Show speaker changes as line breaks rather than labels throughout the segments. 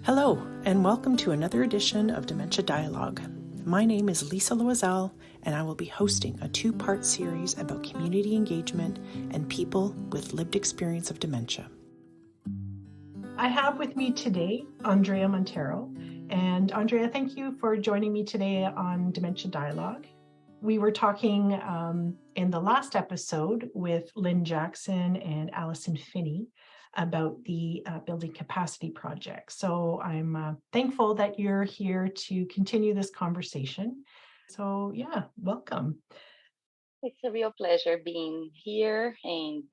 Hello, and welcome to another edition of Dementia Dialogue. My name is Lisa Loisel, and I will be hosting a two-part series about community engagement and people with lived experience of dementia. I have with me today Andréa Monteiro. And Andrea, thank you for joining me today on Dementia Dialogue. We were talking in the last episode with Lynn Jackson and Allison Finney about the Building Capacity Project. So I'm thankful that you're here to continue this conversation. So yeah, welcome.
It's a real pleasure being here, and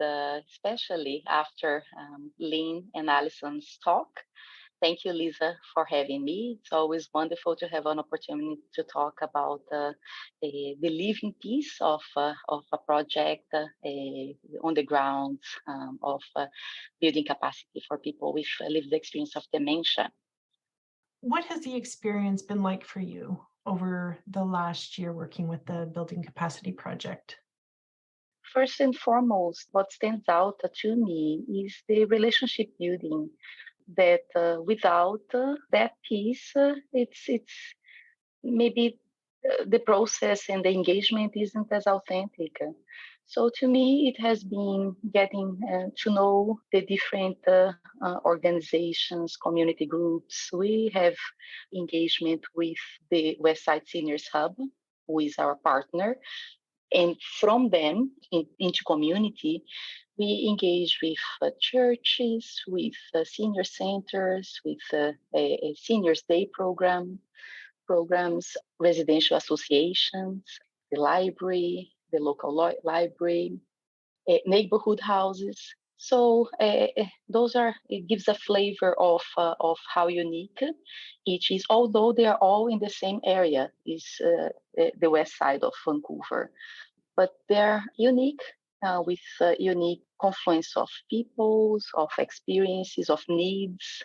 especially after Lynn and Allison's talk. Thank you, Lisa, for having me. It's always wonderful to have an opportunity to talk about the living piece of a project on the ground of building capacity for people with lived experience of dementia.
What has the experience been like for you over the last year working with the Building Capacity Project?
First and foremost, what stands out to me is the relationship building. That without that piece, it's maybe the process and the engagement isn't as authentic. So to me, it has been getting to know the different organizations, community groups. We have engagement with the Westside Seniors Hub, who is our partner. And from them into community, we engage with churches, with senior centers, with a seniors day programs, residential associations, the library, the local library, neighborhood houses. So it gives a flavor of how unique each is, although they are all in the same area, is the west side of Vancouver. But they're unique with unique confluence of peoples, of experiences, of needs.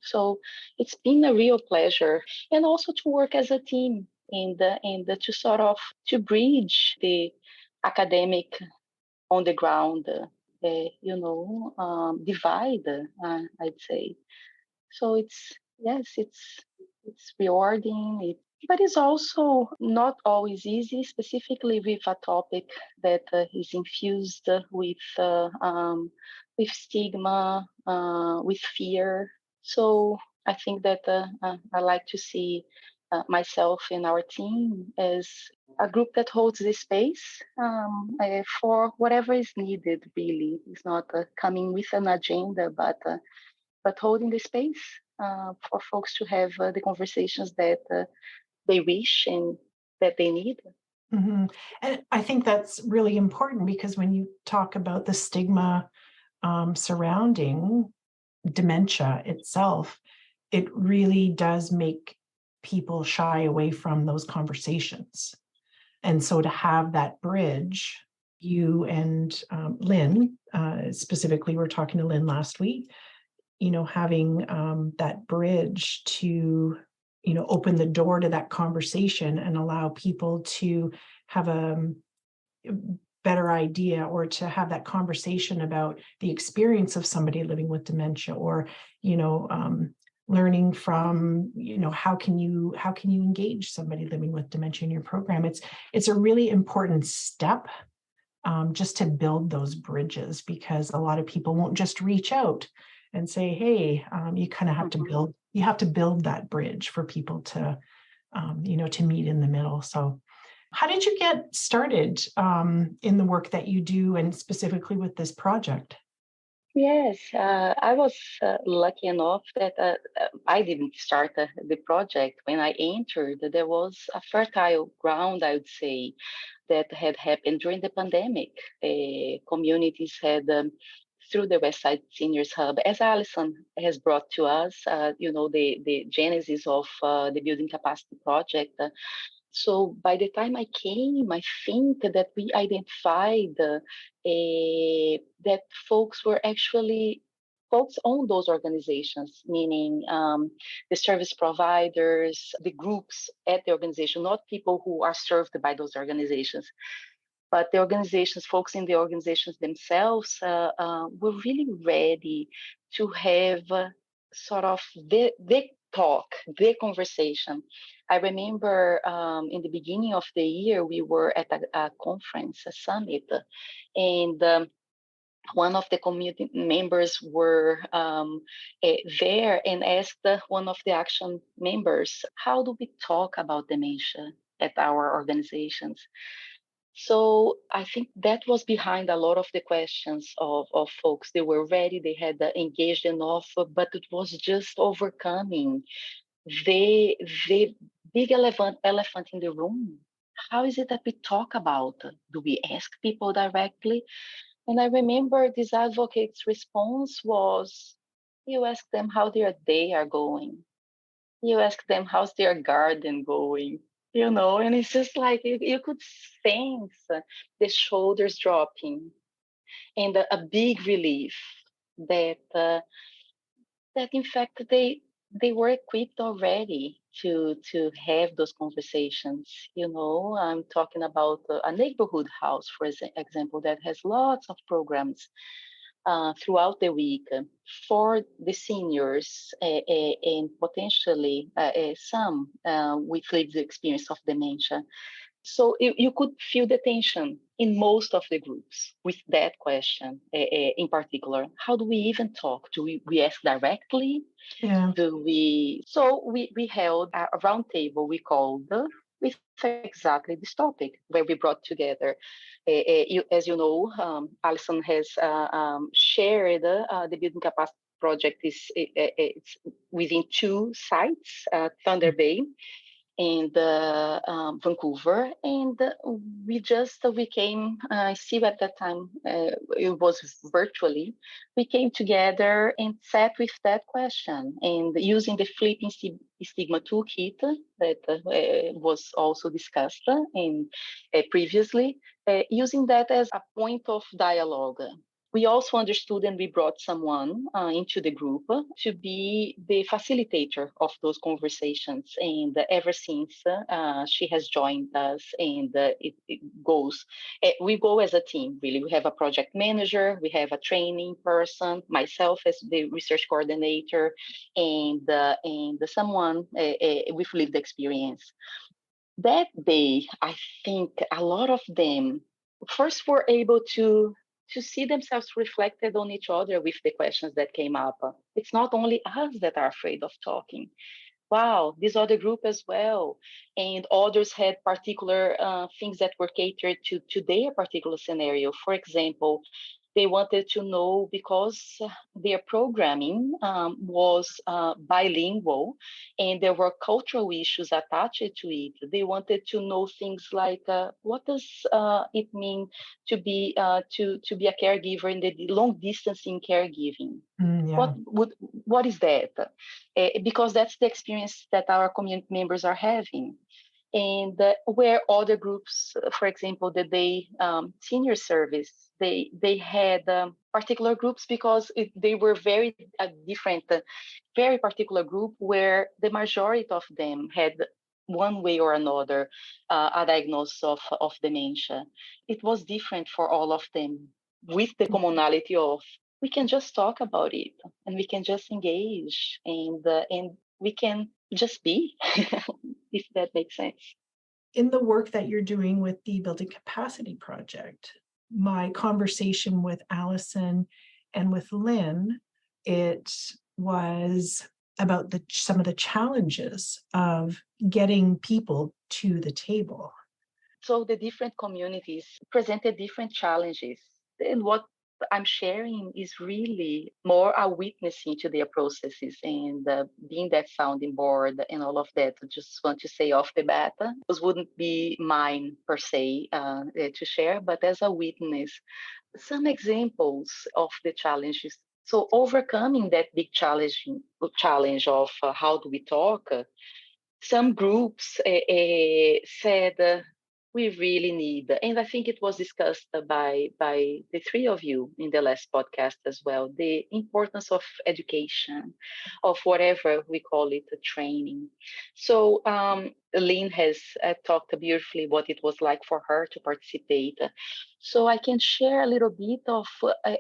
So it's been a real pleasure, and also to work as a team and to sort of to bridge the academic on the ground, divide. I'd say so. It's rewarding. But it's also not always easy, specifically with a topic that is infused with stigma, with fear. So I think that I like to see myself and our team as a group that holds the space for whatever is needed. Really, it's not coming with an agenda, but holding the space for folks to have the conversations that they wish and that they need.
Mm-hmm. And I think that's really important because when you talk about the stigma surrounding dementia itself, it really does make people shy away from those conversations. And so to have that bridge, you and Lynn, specifically, we're talking to Lynn last week, having that bridge to open the door to that conversation and allow people to have a better idea or to have that conversation about the experience of somebody living with dementia, or learning from how can you engage somebody living with dementia in your program. It's a really important step just to build those bridges, because a lot of people won't just reach out and say, hey, you kind of have to build that bridge for people to to meet in the middle. So how did you get started in the work that you do, and specifically with this project?
Yes, I was lucky enough that I didn't start the project. When I entered, there was a fertile ground, I would say, that had happened during the pandemic. Communities had, through the Westside Seniors Hub, as Allison has brought to us, the genesis of the Building Capacity Project. So by the time I came, I think that we identified that folks were actually folks on those organizations, meaning the service providers, the groups at the organization, not people who are served by those organizations, but the organizations, folks in the organizations themselves were really ready to have sort of the talk, the conversation. I remember in the beginning of the year, we were at a conference, a summit, and one of the community members were there and asked one of the action members, how do we talk about dementia at our organizations? So I think that was behind a lot of the questions of folks. They were ready, they had engaged enough, but it was just overcoming the the big elephant in the room. How is it that we talk about? Do we ask people directly? And I remember this advocate's response was, you ask them how their day are going. You ask them how's their garden going, and it's just like you could sense the shoulders dropping and a big relief that that in fact they were equipped already to have those conversations. I'm talking about a neighborhood house, for example, that has lots of programs throughout the week for the seniors and potentially some with lived experience of dementia. So you could feel the tension in most of the groups with that question in particular. How do we even talk? Do we ask directly?
Yeah.
So we held a round table we called with exactly this topic, where we brought together, as you know, Alison has shared the Building Capacity Project it's within two sites, Thunder Bay and Vancouver, and we came. Still at that time, it was virtually. We came together and sat with that question, and using the flipping stigma toolkit that was also discussed in previously, using that as a point of dialogue. We also understood and we brought someone into the group to be the facilitator of those conversations. And ever since she has joined us, and it goes, we go as a team, really. We have a project manager, we have a training person, myself as the research coordinator, and someone with lived experience. That day, I think a lot of them first were able to see themselves reflected on each other with the questions that came up. It's not only us that are afraid of talking. Wow, this other group as well. And others had particular things that were catered to their particular scenario. For example, they wanted to know, because their programming was bilingual and there were cultural issues attached to it. They wanted to know things like what does it mean to be to be a caregiver in the long distance in caregiving.
Yeah.
What is that? Because that's the experience that our community members are having. And where other groups, for example, the day senior service, they had particular groups because they were very different, very particular group where the majority of them had one way or another a diagnosis of dementia. It was different for all of them, with the commonality of we can just talk about it and we can just engage and we can just be, if that makes sense.
In the work that you're doing with the Building Capacity Project, my conversation with Allison and with Lynn, it was about some of the challenges of getting people to the table.
So the different communities presented different challenges. And what I'm sharing is really more a witnessing to their processes and being that sounding board and all of that. I just want to say off the bat, those wouldn't be mine per se to share, but as a witness, some examples of the challenges. So overcoming that big challenge of how do we talk, some groups said we really need, and I think it was discussed by the three of you in the last podcast as well, the importance of education, of whatever we call it, a training. So Lynn has talked beautifully what it was like for her to participate. So I can share a little bit of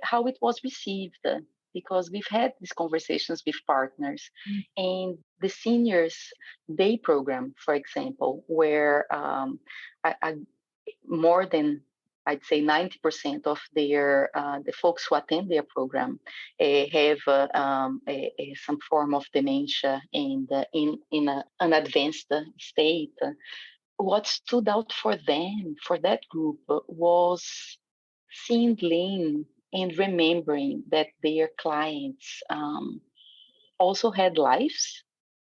how it was received. because we've had these conversations with partners. And the seniors day program, for example, where more than, I'd say, 90% of the folks who attend their program have some form of dementia and in an advanced state. What stood out for them, for that group, was seeing Lynn and remembering that their clients also had lives,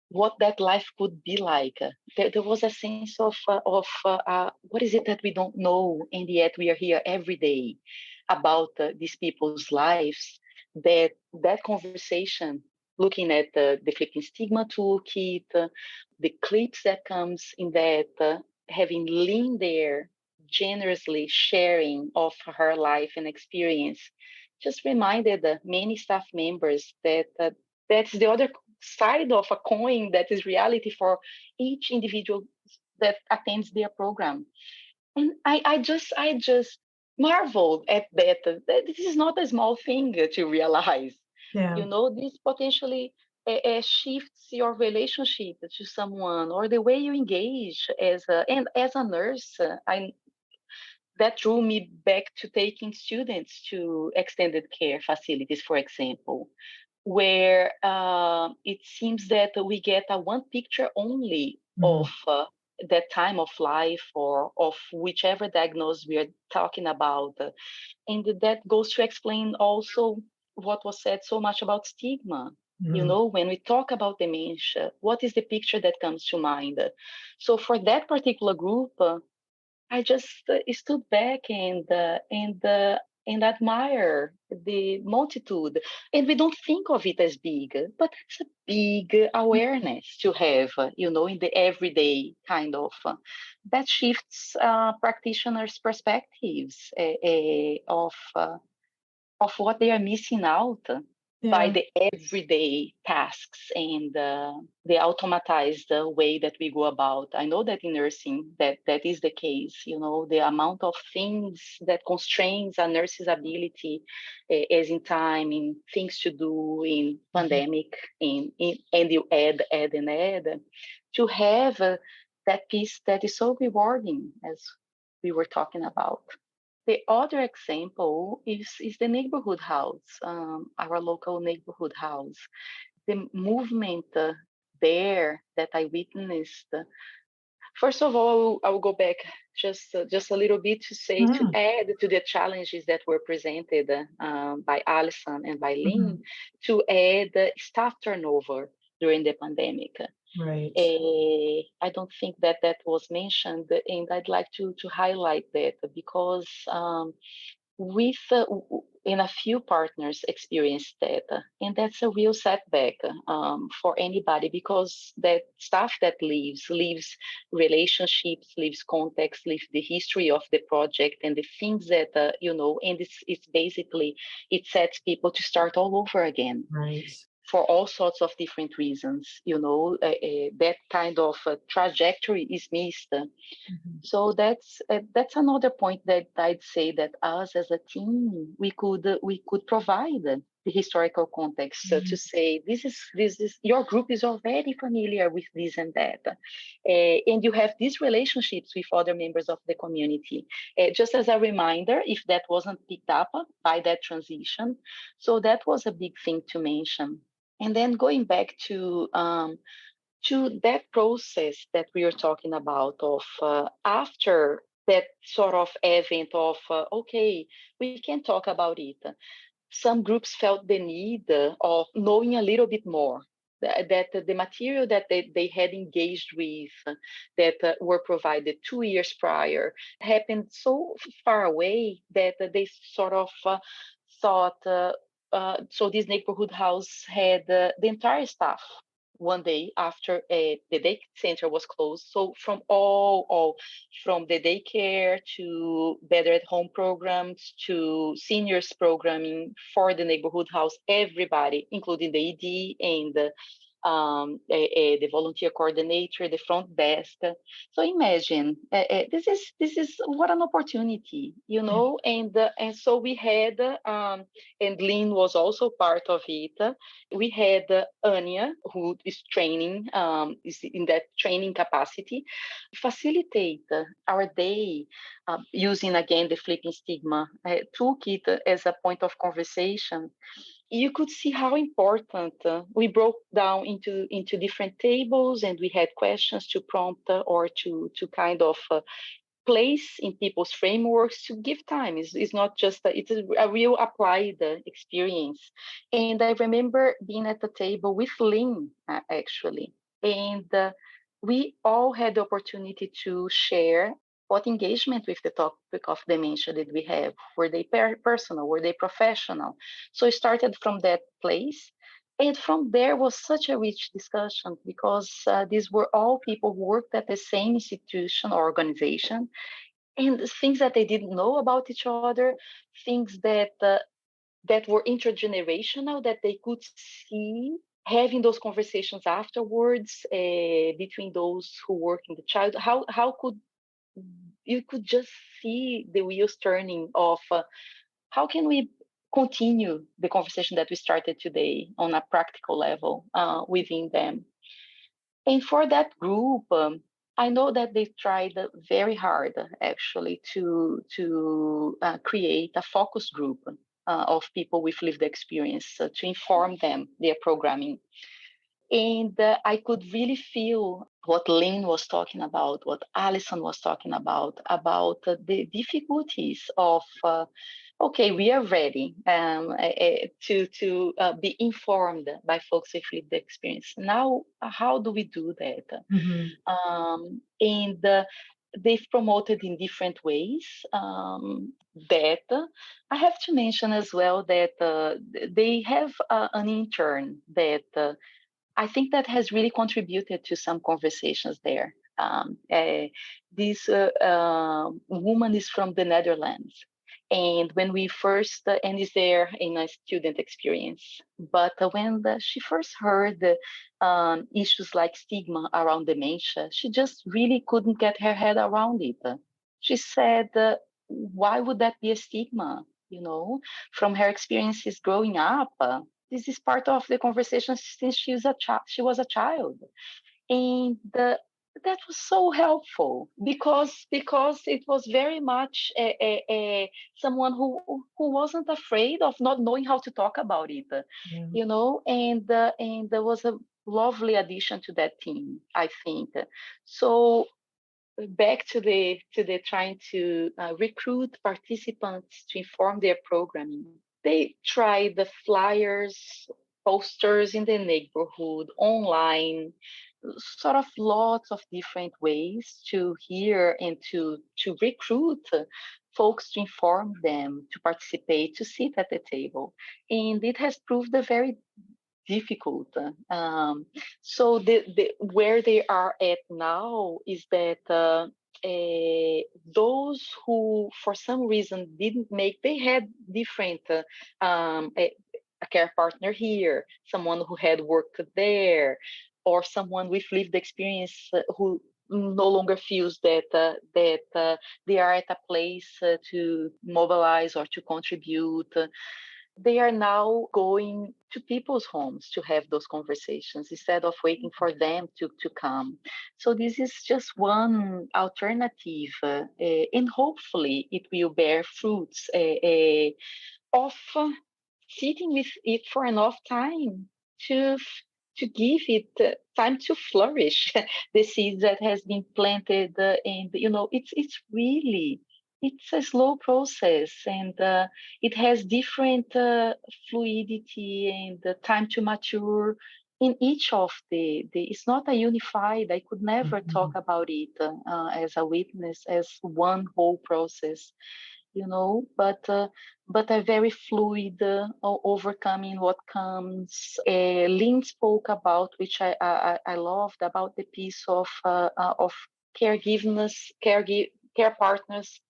what that life could be like. There was a sense of what is it that we don't know, and yet we are here every day about these people's lives. That conversation, looking at the Flipping Stigma toolkit, the clips that comes in that, having Lynn there generously sharing of her life and experience, just reminded many staff members that that's the other side of a coin, that is reality for each individual that attends their program. And I just marveled at that. This is not a small thing to realize.
Yeah.
This potentially shifts your relationship to someone, or the way you engage as a nurse. That drew me back to taking students to extended care facilities, for example, where it seems that we get a one picture only of that time of life, or of whichever diagnosis we are talking about. And that goes to explain also what was said so much about stigma. When we talk about dementia, what is the picture that comes to mind? So for that particular group, I just stood back and admire the multitude. And we don't think of it as big, but it's a big awareness to have, in the everyday kind of. That shifts practitioners' perspectives of what they are missing out by the everyday tasks and the automatized way that we go about. I know that in nursing that is the case. The amount of things that constrains a nurse's ability, as in time, in things to do, in pandemic, and you add and add, to have that piece that is so rewarding, as we were talking about. The other example is the neighborhood house, our local neighborhood house. The movement there that I witnessed. First of all, I will go back just a little bit to say, to add to the challenges that were presented by Alison and by Lynn, to add staff turnover during the pandemic.
Right.
I don't think that was mentioned, and I'd like to highlight that, because with in a few partners experienced that, and that's a real setback for anybody, because that staff that leaves relationships, leaves context, leaves the history of the project, and the things that and it's basically, it sets people to start all over again.
Right.
For all sorts of different reasons, that kind of trajectory is missed. So that's another point that I'd say, that us as a team, we could provide the historical context to say, this is your group is already familiar with this and that, and you have these relationships with other members of the community. Just as a reminder, if that wasn't picked up by that transition, so that was a big thing to mention. And then going back to that process that we are talking about, of after that sort of event of, okay, we can talk about it. Some groups felt the need of knowing a little bit more, that the material that they had engaged with, that were provided 2 years prior, happened so far away that they sort of thought, so this neighborhood house had the entire staff one day after the day center was closed. So from from the daycare to better at home programs to seniors programming for the neighborhood house, everybody, including the ED and the volunteer coordinator, the front desk. So imagine, this is what an opportunity, and so we had, and Lynn was also part of it. We had Anya, who is training, is in that training capacity, facilitate our day, using again the flipping stigma, took it as a point of conversation. You could see how important, we broke down into different tables, and we had questions to prompt, or to kind of place in people's frameworks to give time. It's not just it's a real applied experience. And I remember being at the table with Lynn, actually, and we all had the opportunity to share what engagement with the topic of dementia did we have. Were they personal? Were they professional? So it started from that place. And from there was such a rich discussion, because these were all people who worked at the same institution or organization, and things that they didn't know about each other, things that were intergenerational, that they could see, having those conversations afterwards, between those who work in the child. How could you could just see the wheels turning of, how can we continue the conversation that we started today on a practical level, within them. And for that group, I know that they tried very hard, actually, to create a focus group of people with lived experience, to inform them their programming. And I could really feel what Lynn was talking about, what Alison was talking about the difficulties of, okay, we are ready, to be informed by folks with lived experience. Now, how do we do that? And they've promoted in different ways, that I have to mention as well that they have an intern that I think that has really contributed to some conversations there. This woman is from the Netherlands, and when we first, and is there in a student experience, but when she first heard the issues like stigma around dementia, she just really couldn't get her head around it. She said, why would that be a stigma? From her experiences growing up, this is part of the conversation since she was a child. And that was so helpful, because it was very much someone who wasn't afraid of not knowing how to talk about it. And there was a lovely addition to that team, I think. So back to the trying to recruit participants to inform their programming. They tried the flyers, posters in the neighborhood, online, sort of lots of different ways to hear and to recruit folks, to inform them, to participate, to sit at the table. And it has proved a very difficult. So where they are at now is that those who, for some reason, didn't make, they had different, a care partner here, someone who had worked there, or someone with lived experience, who no longer feels that they are at a place to mobilize or to contribute. They are now going to people's homes to have those conversations instead of waiting for them to come. So this is just one alternative, and hopefully it will bear fruits, of sitting with it for enough time to to give it time to flourish, the seeds that has been planted, and it's really, it's a slow process, and it has different fluidity and time to mature in each of the it's not a unified, I could never talk about it as a witness, as one whole process, but a very fluid, overcoming what comes. Lynn spoke about, which I loved, about the piece of caregivers, care partners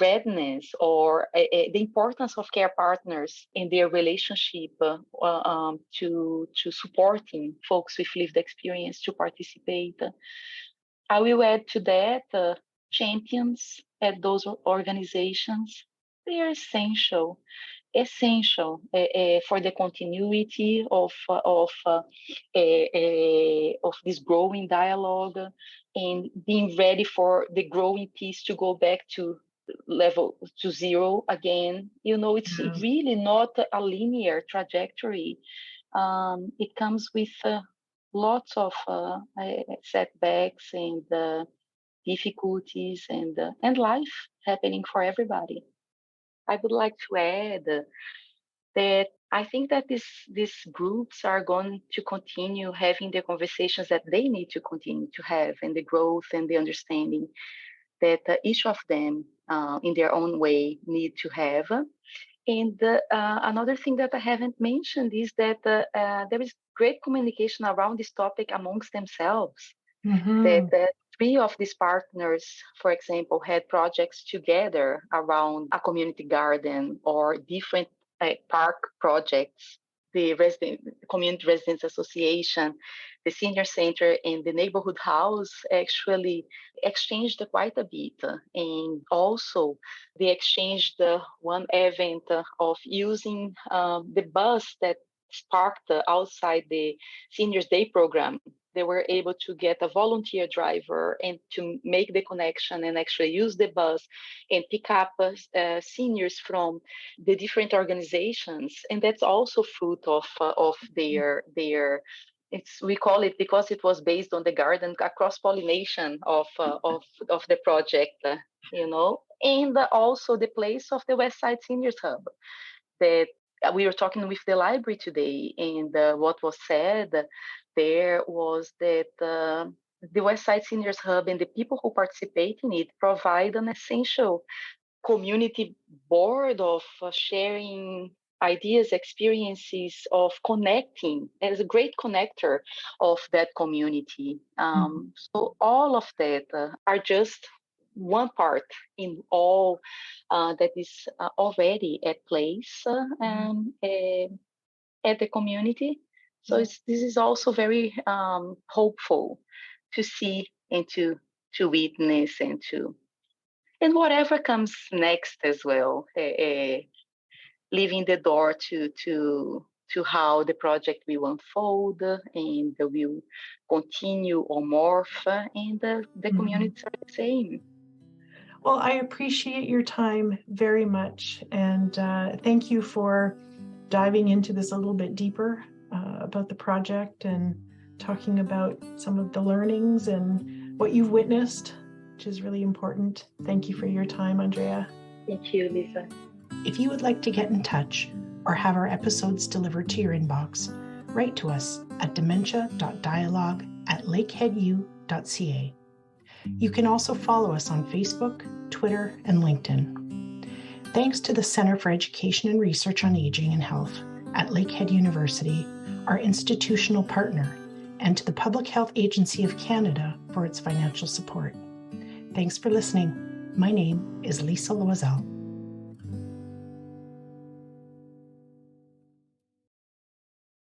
readiness or the importance of care partners in their relationship to supporting folks with lived experience to participate. I will add to that champions at those organizations. They are essential for the continuity of this growing dialogue and being ready for the growing piece to go back to level to zero again. It's really not a linear trajectory. It comes with lots of setbacks and difficulties and life happening for everybody. I would like to add that I think that these groups are going to continue having the conversations that they need to continue to have, and the growth and the understanding that each of them in their own way need to have. And another thing that I haven't mentioned is that there is great communication around this topic amongst themselves. That three of these partners, for example, had projects together around a community garden or different park projects. The Community Residents Association, the Senior Center, and the Neighborhood House actually exchanged quite a bit. And also, they exchanged one event of using the bus that sparked outside the Seniors Day program. They were able to get a volunteer driver and to make the connection and actually use the bus and pick up seniors from the different organizations. And that's also fruit of their we call it, because it was based on the garden, a cross-pollination of the project, and also the place of the West Side Seniors Hub that we were talking with the library today, and what was said there was that the West Side Seniors Hub and the people who participate in it provide an essential community board of sharing ideas, experiences, of connecting, as a great connector of that community. So all of that are just one part in all that is already at place at the community. So this is also very hopeful to see and to witness and whatever comes next as well, leaving the door to how the project will unfold and will continue or morph, and the communities are the same.
Well, I appreciate your time very much, and thank you for diving into this a little bit deeper about the project and talking about some of the learnings and what you've witnessed, which is really important. Thank you for your time, Andrea.
Thank you, Lisa.
If you would like to get in touch or have our episodes delivered to your inbox, write to us at dementia.dialogue@lakeheadu.ca. You can also follow us on Facebook, Twitter, and LinkedIn. Thanks to the Center for Education and Research on Aging and Health at Lakehead University, our institutional partner, and to the Public Health Agency of Canada for its financial support. Thanks for listening. My name is Lisa Loisel.